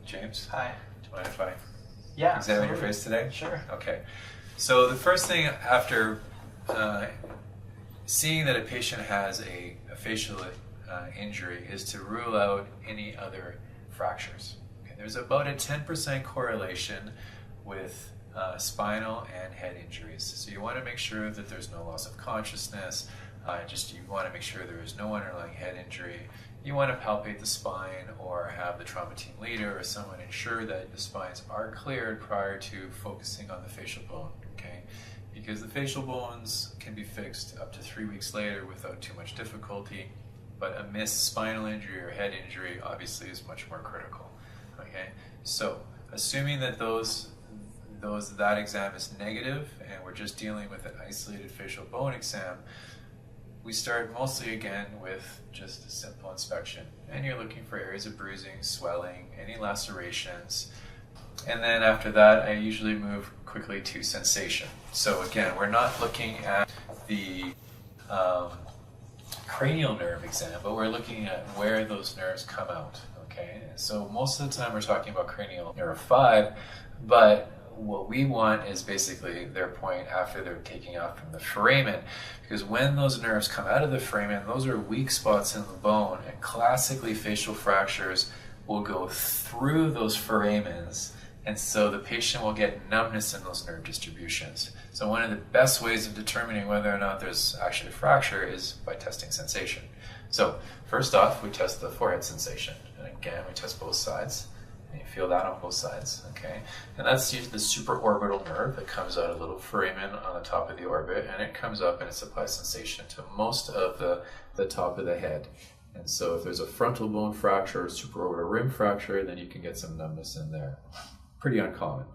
James, Hi. do you mind if I examine your Absolutely. face today? Sure. Okay. So the first thing after seeing that a patient has a facial injury is to rule out any other fractures. Okay. There's about a 10% correlation with spinal and head injuries. So you want to make sure that there's no loss of consciousness. You want to make sure there is no underlying head injury. You want to palpate the spine or have the trauma team leader or someone ensure that the spines are cleared prior to focusing on the facial bone, okay? Because the facial bones can be fixed up to 3 weeks later without too much difficulty, but a missed spinal injury or head injury obviously is much more critical, okay? So, assuming that that exam is negative and we're just dealing with an isolated facial bone exam, we start mostly again with just a simple inspection, and you're looking for areas of bruising, swelling, any lacerations, and then after that I usually move quickly to sensation. So again, we're not looking at the cranial nerve exam, but we're looking at where those nerves come out, okay? So most of the time we're talking about cranial nerve 5, but what we want is basically their point after they're taking off from the foramen, because when those nerves come out of the foramen, those are weak spots in the bone, and classically facial fractures will go through those foramens, and so the patient will get numbness in those nerve distributions. So one of the best ways of determining whether or not there's actually a fracture is by testing sensation. So first off, we test the forehead sensation, and again we test both sides. You feel that on both sides, okay? And that's usually the supraorbital nerve that comes out a little foramen on the top of the orbit, and it comes up and it supplies sensation to most of the top of the head. And so if there's a frontal bone fracture or supraorbital rim fracture, then you can get some numbness in there. Pretty uncommon,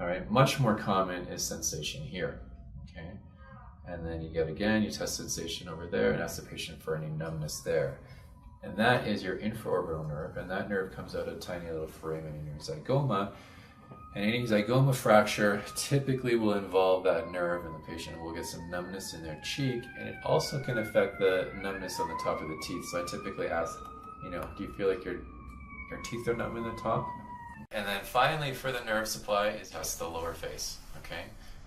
all right? Much more common is sensation here, okay? And then you test sensation over there and ask the patient for any numbness there. And that is your infraorbital nerve, and that nerve comes out of a tiny little foramen in your zygoma. And any zygoma fracture typically will involve that nerve, and the patient will get some numbness in their cheek, and it also can affect the numbness on the top of the teeth. So I typically ask, do you feel like your teeth are numb in the top? And then finally, for the nerve supply, is test the lower face, okay?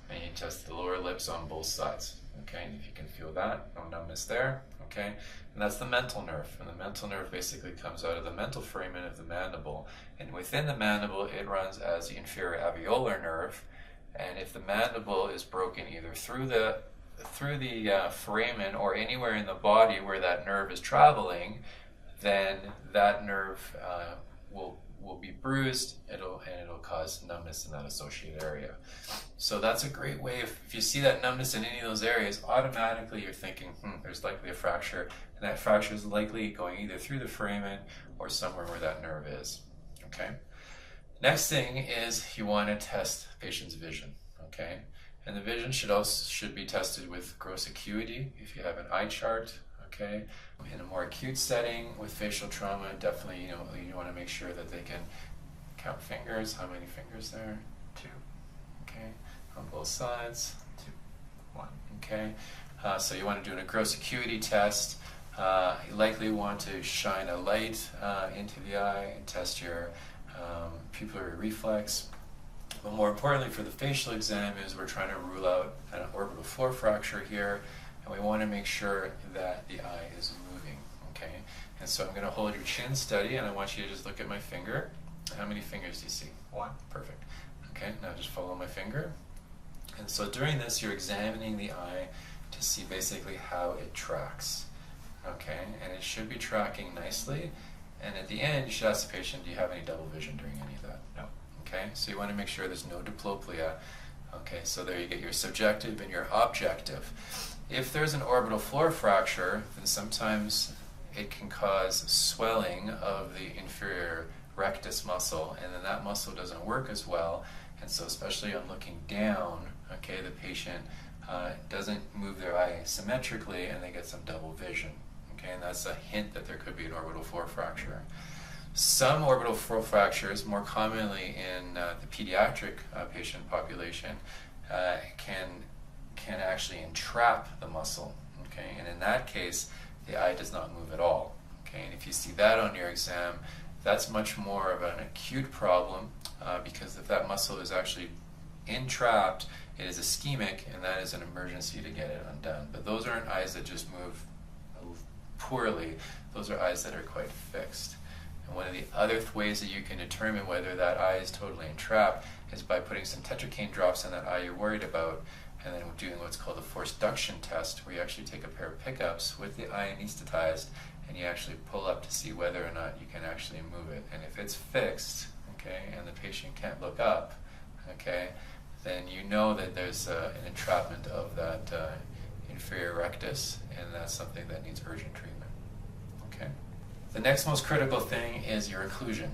And you test the lower lips on both sides, okay? And if you can feel that, no numbness there, okay? And that's the mental nerve. And the mental nerve basically comes out of the mental foramen of the mandible. And within the mandible, it runs as the inferior alveolar nerve. And if the mandible is broken either through the foramen or anywhere in the body where that nerve is traveling, then that nerve will be bruised, and it'll cause numbness in that associated area. So that's a great way. If you see that numbness in any of those areas, automatically you're thinking, there's likely a fracture, and that fracture is likely going either through the foramen or somewhere where that nerve is, okay? Next thing is you want to test the patient's vision, okay? And the vision should be tested with gross acuity if you have an eye chart, okay? In a more acute setting with facial trauma, definitely you want to make sure that they can count fingers. How many fingers there? 2. Okay. On both sides. 2. 1. Okay. So you want to do a gross acuity test. You likely want to shine a light into the eye and test your pupillary reflex. But more importantly for the facial exam is we're trying to rule out an orbital floor fracture here. And we want to make sure that the eye is moving, okay? And so I'm going to hold your chin steady, and I want you to just look at my finger. How many fingers do you see? 1. Perfect. Okay, now just follow my finger. And so during this, you're examining the eye to see basically how it tracks, okay? And it should be tracking nicely. And at the end, you should ask the patient, do you have any double vision during any of that? No. Okay, so you want to make sure there's no diplopia. Okay, so there you get your subjective and your objective. If there's an orbital floor fracture, then sometimes it can cause swelling of the inferior rectus muscle, and then that muscle doesn't work as well, and so especially on looking down, okay, the patient doesn't move their eye symmetrically, and they get some double vision, okay, and that's a hint that there could be an orbital floor fracture. Some orbital floor fractures, more commonly in the pediatric patient population, can actually entrap the muscle, okay? And in that case, the eye does not move at all, okay? And if you see that on your exam, That's much more of an acute problem because if that muscle is actually entrapped, it is ischemic, and that is an emergency to get it undone. But those aren't eyes that just move poorly. Those are eyes that are quite fixed. And one of the other ways that you can determine whether that eye is totally entrapped is by putting some tetracaine drops in that eye you're worried about, and then doing what's called a forceduction test, where you actually take a pair of pickups with the eye anesthetized, and you actually pull up to see whether or not you can actually move it. And if it's fixed, okay, and the patient can't look up, okay, then you know that there's an entrapment of that inferior rectus, and that's something that needs urgent treatment. Okay. The next most critical thing is your occlusion.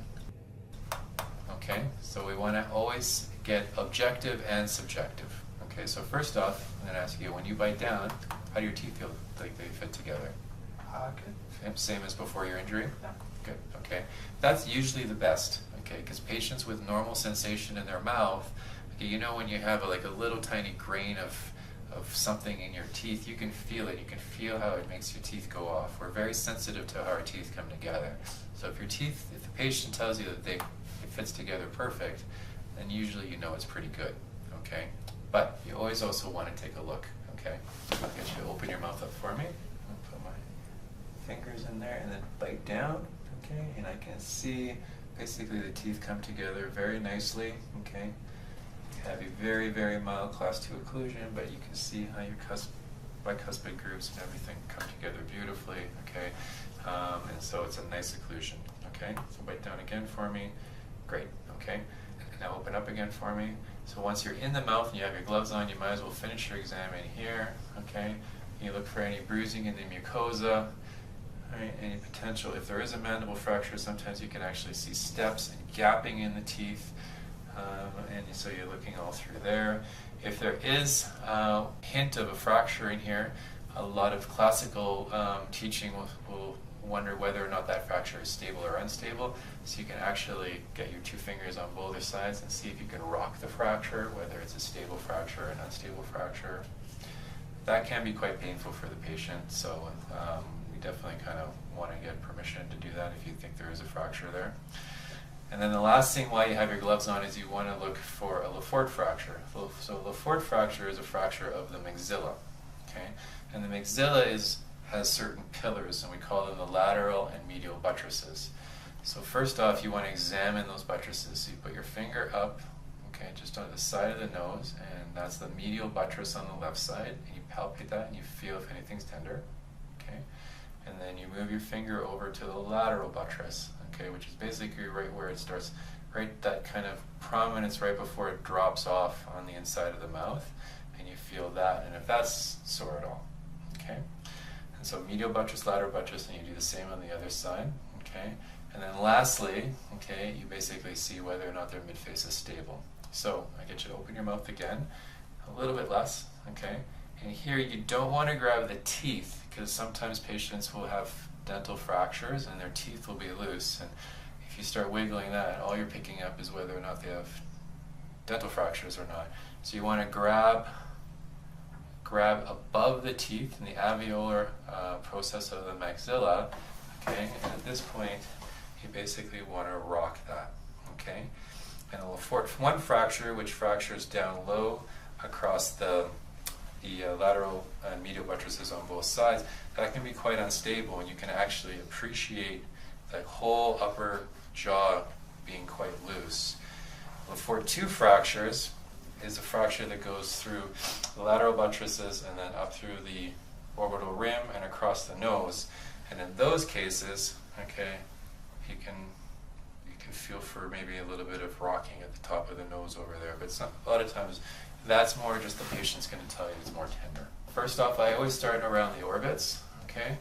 Okay, so we want to always get objective and subjective. Okay, so first off, I'm going to ask you, when you bite down, how do your teeth feel like they fit together? Good. Same as before your injury? Yeah. Good, okay. That's usually the best, okay, because patients with normal sensation in their mouth, okay, you know when you have like a little tiny grain of something in your teeth, you can feel it. You can feel how it makes your teeth go off. We're very sensitive to how our teeth come together. So if the patient tells you that it fits together perfect, then usually you know it's pretty good, okay? But you always also want to take a look, okay? I'll get you to open your mouth up for me. I'll put my fingers in there and then bite down, okay? And I can see basically the teeth come together very nicely, okay? You have a very, very mild class 2 occlusion, but you can see how your bicuspid grooves and everything come together beautifully, okay? And so it's a nice occlusion, okay? So bite down again for me. Great, okay? And now open up again for me. So once you're in the mouth and you have your gloves on, you might as well finish your exam in here, okay? You look for any bruising in the mucosa, right? Any potential. If there is a mandible fracture, sometimes you can actually see steps and gapping in the teeth, and so you're looking all through there. If there is a hint of a fracture in here, a lot of classical teaching will wonder whether or not that fracture is stable or unstable. So you can actually get your 2 fingers on both sides and see if you can rock the fracture, whether it's a stable fracture or an unstable fracture. That can be quite painful for the patient, so we definitely kind of want to get permission to do that if you think there is a fracture there. And then the last thing while you have your gloves on is you want to look for a Lefort fracture. So a Lefort fracture is a fracture of the maxilla, okay? And the maxilla has certain pillars, and we call them the lateral and medial buttresses. So first off, you want to examine those buttresses. So you put your finger up, okay, just on the side of the nose, and that's the medial buttress on the left side, and you palpate that and you feel if anything's tender, okay? And then you move your finger over to the lateral buttress, okay, which is basically right where it starts, right that kind of prominence right before it drops off on the inside of the mouth, and you feel that, and if that's sore at all, okay? And so medial buttress, lateral buttress, and you do the same on the other side, okay? And then lastly, okay, you basically see whether or not their midface is stable. So I get you to open your mouth again, a little bit less, okay? And here you don't want to grab the teeth, because sometimes patients will have dental fractures and their teeth will be loose. And if you start wiggling that, all you're picking up is whether or not they have dental fractures or not. So you want to grab above the teeth in the alveolar process of the maxilla, okay? And at this point, you basically want to rock that, okay? And the Lefort 1 fracture, which fractures down low across the lateral and medial buttresses on both sides, that can be quite unstable, and you can actually appreciate the whole upper jaw being quite loose. Lefort 2 fractures is a fracture that goes through the lateral buttresses and then up through the orbital rim and across the nose. And in those cases, okay, you can feel for maybe a little bit of rocking at the top of the nose over there, but a lot of times that's more just the patient's going to tell you it's more tender. First off, I always start around the orbits, okay?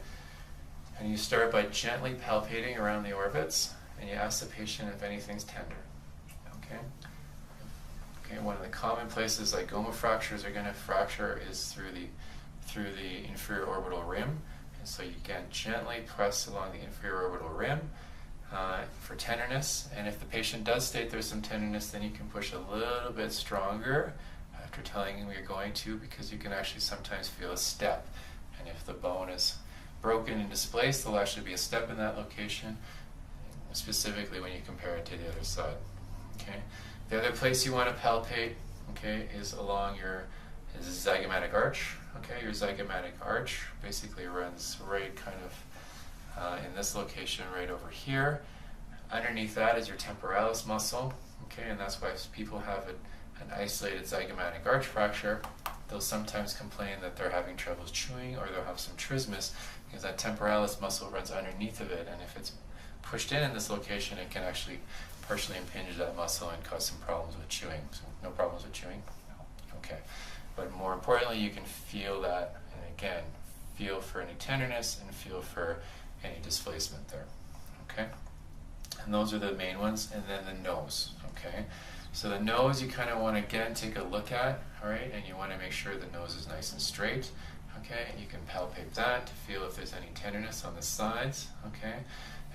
And you start by gently palpating around the orbits, and you ask the patient if anything's tender, okay? Okay, one of the common places like goma fractures are going to fracture is through the inferior orbital rim, and so you can gently press along the inferior orbital rim for tenderness. And if the patient does state there's some tenderness, then you can push a little bit stronger after telling him you're going to, because you can actually sometimes feel a step. And if the bone is broken and displaced, there'll actually be a step in that location. specifically when you compare it to the other side. Okay. The other place you want to palpate, okay, is along your zygomatic arch. Okay, your zygomatic arch basically runs right kind of in this location right over here. Underneath that is your temporalis muscle. Okay, and that's why if people have an isolated zygomatic arch fracture, they'll sometimes complain that they're having troubles chewing, or they'll have some trismus because that temporalis muscle runs underneath of it, and if it's pushed in this location, it can actually partially impinge that muscle and cause some problems with chewing. So no problems with chewing? Okay. But more importantly, you can feel that, and again, feel for any tenderness and feel for any displacement there. Okay? And those are the main ones, and then the nose. Okay? So the nose you kind of want to again take a look at, all right, and you want to make sure the nose is nice and straight. Okay, and you can palpate that to feel if there's any tenderness on the sides. Okay,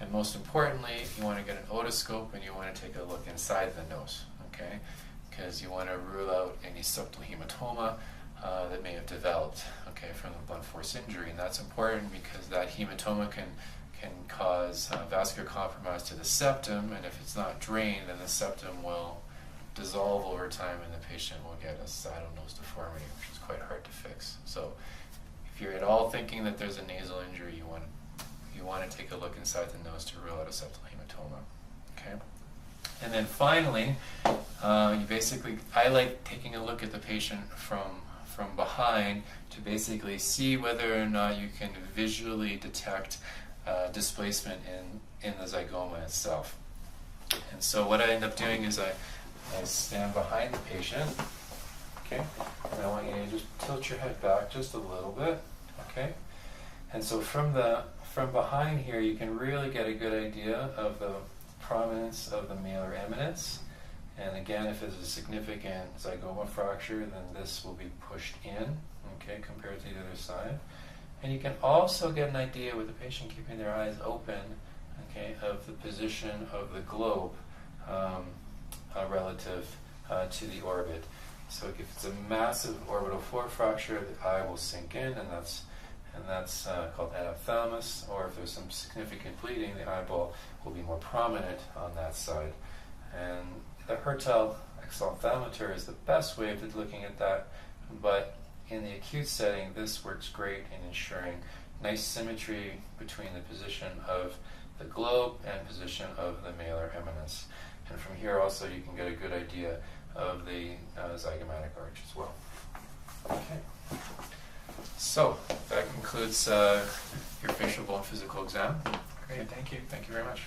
and most importantly, you want to get an otoscope and you want to take a look inside the nose. Okay, because you want to rule out any septal hematoma that may have developed, okay, from the blunt force injury, and that's important because that hematoma can cause vascular compromise to the septum, and if it's not drained, then the septum will dissolve over time and the patient will get a saddle nose deformity, which is quite hard to fix. So if you're at all thinking that there's a nasal injury, you want to take a look inside the nose to rule out a septal hematoma. Okay? And then finally, I like taking a look at the patient from behind to basically see whether or not you can visually detect displacement in the zygoma itself. And so what I end up doing is I stand behind the patient, okay, and I want you to just tilt your head back just a little bit, okay, and so from behind here you can really get a good idea of the prominence of the malar eminence, and again, if there's a significant zygoma fracture, then this will be pushed in, okay, compared to the other side, and you can also get an idea with the patient keeping their eyes open, okay, of the position of the globe relative to the orbit. So if it's a massive orbital floor fracture, the eye will sink in, and that's called anophthalmos. Or if there's some significant bleeding, the eyeball will be more prominent on that side. And the Hertel exophthalmometer is the best way of looking at that, but in the acute setting, this works great in ensuring nice symmetry between the position of the globe and position of the malar eminence. And from here also you can get a good idea of the zygomatic arch as well. Okay. So that concludes your facial bone physical exam. Great, thank you. Thank you very much.